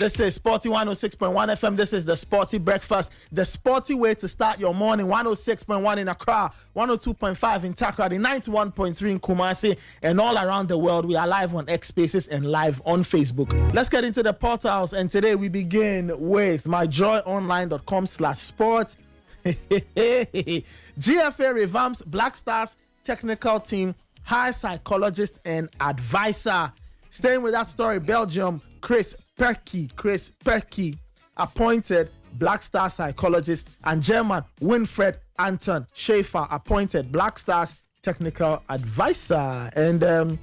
This is Sporty 106.1 FM. This is the Sporty Breakfast, the sporty way to start your morning. 106.1 in Accra, 102.5 in Takrady, 91.3 in Kumasi, and all around the world. We are live on X Spaces and live on Facebook. Let's get into the portals, and today we begin with myjoyonline.com/sport. GFA revamps Black Stars technical team, hire psychologist and advisor. Staying with that story, Belgium, Chris Perky appointed Black Star psychologist, and German Winfried Anton Schaefer appointed Black Stars technical advisor. And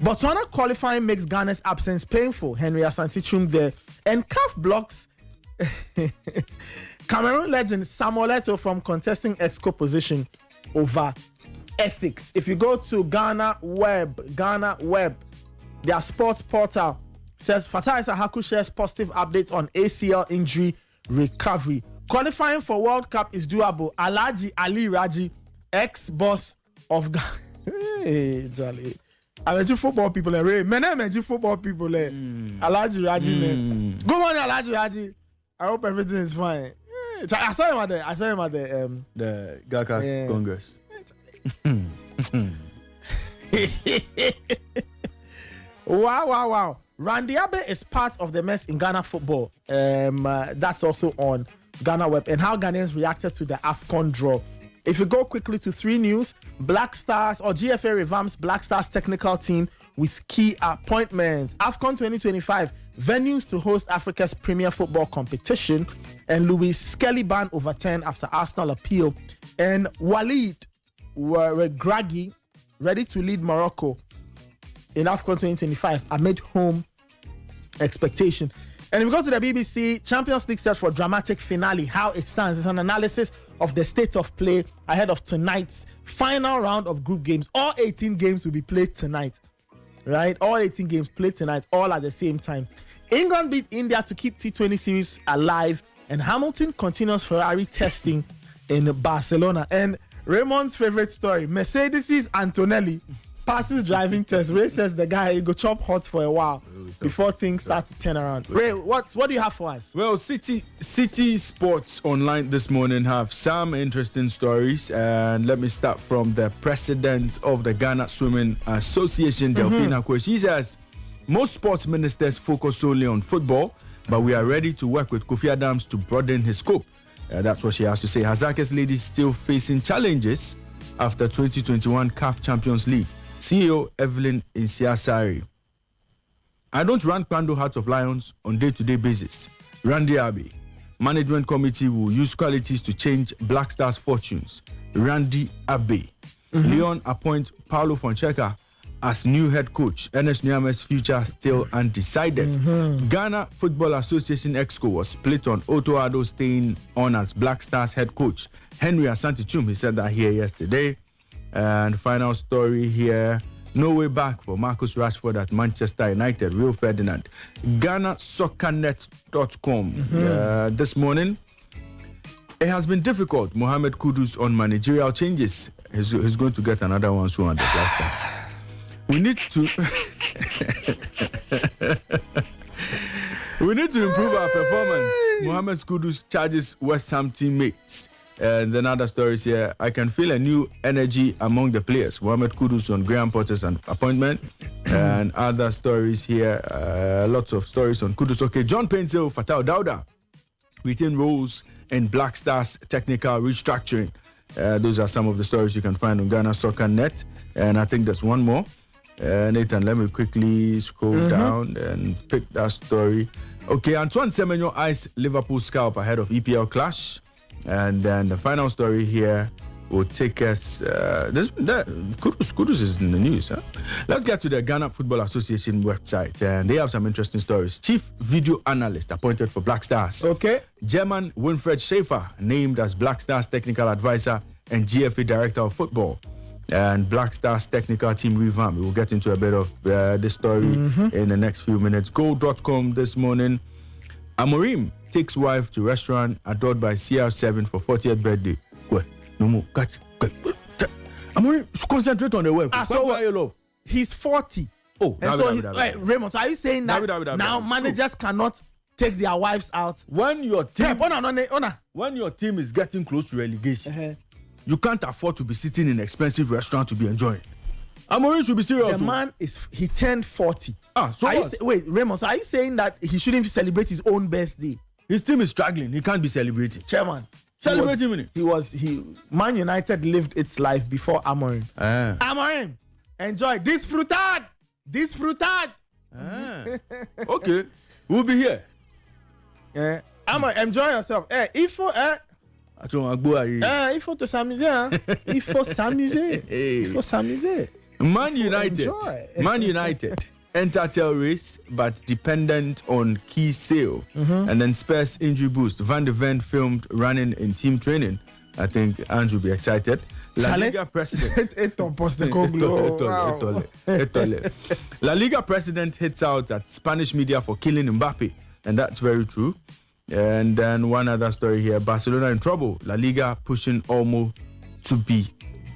Botswana qualifying makes Ghana's absence painful. Henry Asante Chum there. And CAF blocks Cameroon legend Samuel Eto'o from contesting Exco position over ethics. If you go to Ghana Web, their sports portal says Fatai Sahaku shares positive updates on ACL injury recovery. Qualifying for World Cup is doable. Alhaji Ali Raji, ex-boss of Ghana. Hey, Jolly. I mention football people. Raymond, I mention football people. Alhaji Raji. Good morning, Alhaji Raji. I hope everything is fine. I saw him at the Gaka Congress. Wow. Randy Abe is part of the mess in Ghana football. That's also on Ghana Web, and how Ghanaians reacted to the AFCON draw. If you go quickly to 3 news, Black Stars or GFA revamps Black Stars technical team with key appointments. AFCON 2025 venues to host Africa's premier football competition, and Louis Skelly ban overturned after Arsenal appeal, and Walid Regragui ready to lead Morocco in AFCON 2025 amid home expectation. And if we go to the BBC, Champions League set for dramatic finale. How it stands is an analysis of the state of play ahead of tonight's final round of group games. All 18 games will be played tonight, right? All 18 games played tonight, all at the same time. England beat India to keep T20 series alive, and Hamilton continues Ferrari testing in Barcelona. And Raymond's favorite story, Mercedes' Antonelli passes driving test. Ray says the guy go chop hot for a while before things start to turn around. Ray, what do you have for us? Well, City Sports Online this morning have some interesting stories, and let me start from the president of the Ghana Swimming Association, Delphina Kwe. She says most sports ministers focus solely on football, but we are ready to work with Kofi Adams to broaden his scope. That's what she has to say. Hazak's ladies still facing challenges after 2021 CAF Champions League. CEO Evelyn Isiasari. I don't run Kwando Hearts of Lions on day-to-day basis. Randy Abbey. Management committee will use qualities to change Black Stars' fortunes. Randy Abbey. Leon appoint Paulo Fonseca as new head coach. Ernest Nyama's future still undecided. Ghana Football Association Exco was split on Otto Addo staying on as Black Stars head coach. Henry Asante Chum, he said that here yesterday. And final story here, no way back for Marcus Rashford at Manchester United. Rio Ferdinand. GhanaSoccerNet.com. This morning, it has been difficult. Mohamed Kudus on managerial changes. He's going to get another one soon at the Black Stars. We need to improve our performance. Mohamed Kudus charges West Ham teammates. And then other stories here. I can feel a new energy among the players. Mohamed Kudus on Graham Potter's appointment. And other stories here. Lots of stories on Kudus. Okay, John Pencil, Fatal Dauda retain roles in Black Stars technical restructuring. Those are some of the stories you can find on Ghana Soccer Net. And I think there's one more. Nathan, let me quickly scroll down and pick that story. Okay, Antoine Semenyo eyes Liverpool scalp ahead of EPL clash. And then the final story here will take us. Kudus is in the news. Huh? Let's get to the Ghana Football Association website, and they have some interesting stories. Chief video analyst appointed for Black Stars. Okay. German Winfried Schaefer named as Black Stars technical advisor and GFA director of football. And Black Stars technical team revamp. We'll get into a bit of this story in the next few minutes. Gold.com this morning. Amorim takes wife to restaurant adored by CR7 for 40th birthday. No more. Amorim, concentrate on the work. So he's 40. Oh, and so Raymond, so are you saying that now managers cannot take their wives out? When your team, Ona. when your team is getting close to relegation, you can't afford to be sitting in an expensive restaurant to be enjoying. Amorim should be serious. The man he turned 40. So wait, Raymond, so are you saying that he shouldn't celebrate his own birthday? His team is struggling. He can't be celebrating. Chairman. Celebrating. Man United lived its life before Amorim. Amorim, enjoy this fruitad. Okay, we'll be here. Amorim, enjoy yourself. Il faut s'amuser. Man United enter tail race but dependent on key sale. And then Spurs injury boost. Van de Ven filmed running in team training. I think Andrew will be excited. La Liga president. La Liga president hits out at Spanish media for killing Mbappe, and that's very true. And then one other story here: Barcelona in trouble. La Liga pushing Olmo to be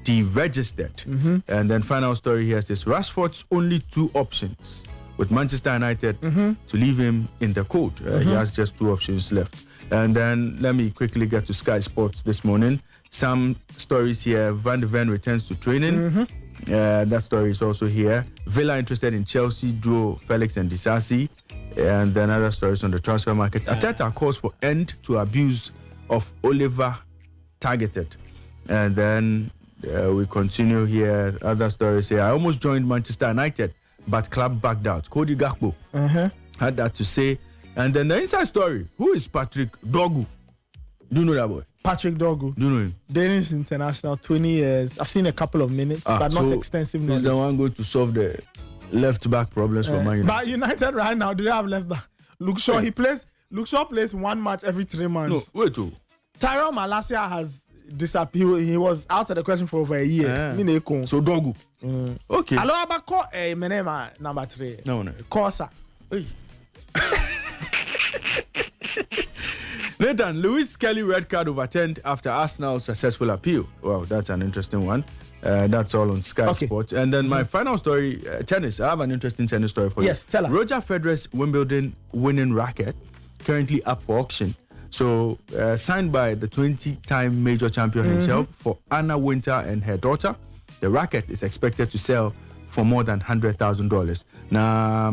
deregistered. And then final story here says Rashford's only 2 options with Manchester United to leave him in the cold. He has just 2 options left. And then let me quickly get to Sky Sports this morning. Some stories here. Van de Ven returns to training. That story is also here. Villa interested in Chelsea, duo Felix and Disasi. And then other stories on the transfer market. Arteta calls for end to abuse of Oliver targeted. And then we continue here. Other stories here. I almost joined Manchester United, but club backed out. Cody Gakpo had that to say. And then the inside story. Who is Patrick Dogu? Do you know that boy? Patrick Dogu. Do you know him? Danish international, 20 years. I've seen a couple of minutes, but not extensive knowledge. He's the one going to solve the left back problems for Man United. But United right now, do they have left back? Luke Shaw, Luke Shaw plays 1 match every 3 months. No, wait. Tyrell Malacia has disappeared. He was out of the question for over a year. So Dogu. Okay. Hello, Abako, Menema, number 3. No. Corsa. Nathan, Lewis Kelly red card overturned after Arsenal's successful appeal. Wow, that's an interesting one. That's all on Sky Sports. And then my final story, tennis. I have an interesting tennis story for you. Yes, tell us. Roger Federer's Wimbledon winning racket currently up for auction. So signed by the 20-time major champion himself for Anna Winter and her daughter. The racket is expected to sell for more than $100,000. Now,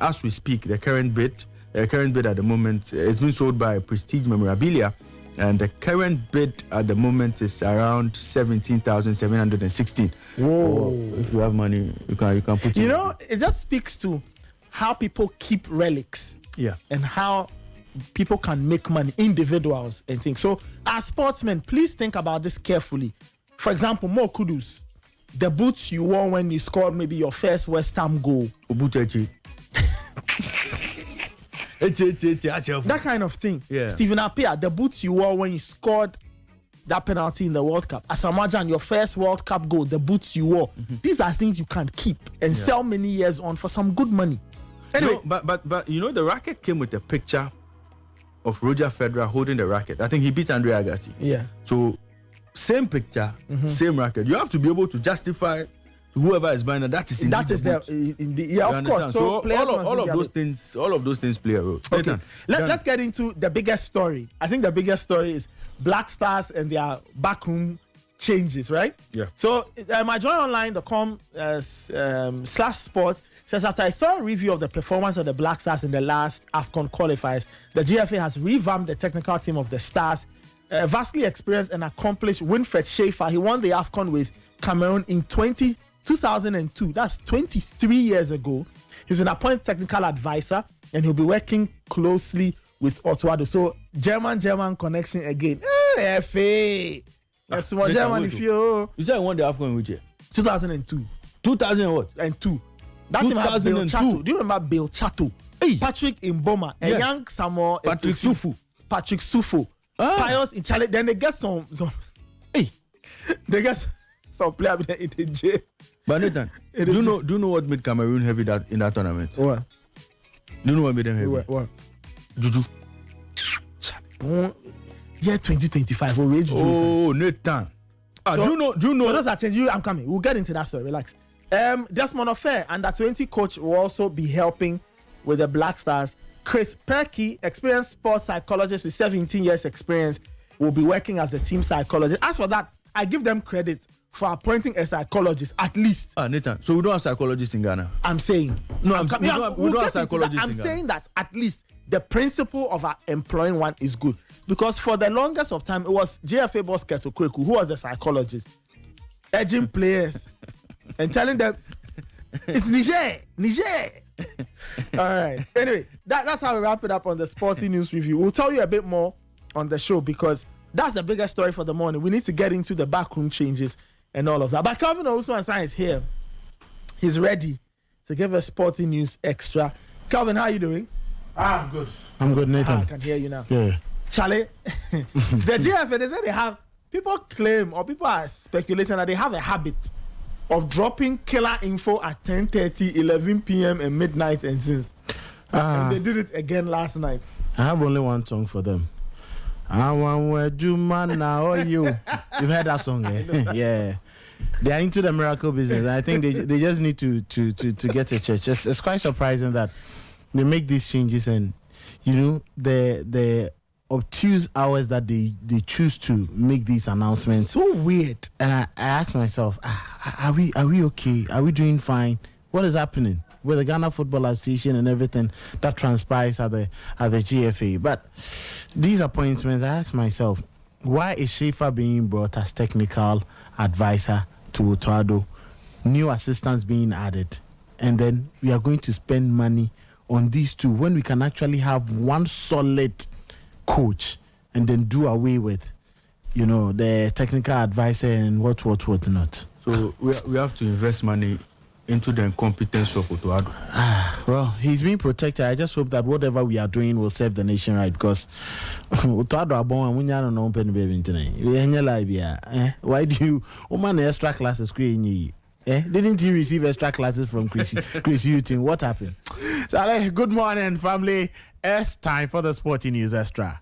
as we speak, the current bid at the moment is being sold by Prestige Memorabilia, and the current bid at the moment is around 17,716. Whoa! If you have money, you can put it. You know, it just speaks to how people keep relics. Yeah. And how people can make money, individuals and things. So, as sportsmen, please think about this carefully. For example, Mo Kudus, the boots you wore when you scored maybe your first West Ham goal. That kind of thing. Yeah. Stephen Appiah, the boots you wore when you scored that penalty in the World Cup. Asamoah, your first World Cup goal, the boots you wore. These are things you can keep and sell many years on for some good money. Anyway, but you know, the racket came with a picture of Roger Federer holding the racket. I think he beat Andre Agassi. Yeah. So same picture, same racket. You have to be able to justify to whoever is buying it. That is of course. So all of those things play a role. Okay. Let's get into the biggest story. I think the biggest story is Black Stars and their backroom changes, right? Yeah. So my joinonline.com /sports says after a thorough review of the performance of the Black Stars in the last AFCON qualifiers, the GFA has revamped the technical team of the Stars. Vastly experienced and accomplished Winfred Schaefer. He won the AFCON with Cameroon in 2002. That's 23 years ago. He's been appointed technical advisor and he'll be working closely with Otuado. So German connection again. FA. That's what German if you. You said I won the AFCON which year? 2002. 2000 what? And 2. That team had Bill Chato. Do you remember Bill Chato? Hey. Patrick Mboma, a young Samuel. Patrick Sufu. Pius in Charlie. Then they get some. Hey. They get some player in the jail. But Nathan, do you know what made Cameroon heavy in that tournament? What? Do you know what made them heavy? What? Juju. Yeah, 2025 already. Oh, Nathan. So, do you know? So those are changes. I'm coming. We'll get into that story. Relax. Desmond Ofer, under 20 coach, will also be helping with the Black Stars. Chris Perky, experienced sports psychologist with 17 years experience, will be working as the team psychologist. As for that, I give them credit for appointing a psychologist at least. Nathan, so we don't have psychologists in Ghana? I'm saying. No, we don't have psychologists in Ghana. I'm saying that at least the principle of employing one is good. Because for the longest of time, it was JFA boss Keto Kweku, who was a psychologist, edging players and telling them, it's Niger. All right. Anyway, that's how we wrap it up on the Sporty News Review. We'll tell you a bit more on the show because that's the biggest story for the morning. We need to get into the backroom changes and all of that. But Calvin Owusu-Ansah is here. He's ready to give us Sporty News Extra. Calvin, how are you doing? I'm good. I'm good, Nathan. I can hear you now. Yeah. Charlie, the GFA, they say they have, people claim or people are speculating that they have a habit of dropping killer info at 10:30, 11 p.m. and midnight and since. And they did it again last night. I have only one song for them. I want where Juma now or you. You've heard that song, eh? Yeah. They are into the miracle business. I think they just need to get a church. It's quite surprising that they make these changes and the obtuse hours that they choose to make these announcements. So weird. And I asked myself, are we okay? Are we doing fine? What is happening with the Ghana Football Association and everything that transpires at the GFA? But these appointments, I asked myself, why is Schaefer being brought as technical advisor to Otoado? New assistants being added, and then we are going to spend money on these two when we can actually have one solid coach and then do away with the technical advisor and what not. So we have to invest money into the incompetence of Otoado. Well, he's being protected. I just hope that whatever we are doing will serve the nation right, because Otoado are born when you don't know baby tonight. Why do you extra classes creating? Didn't he receive extra classes from Chris Hutton? What happened? So, good morning, family. It's time for the Sporty News Extra.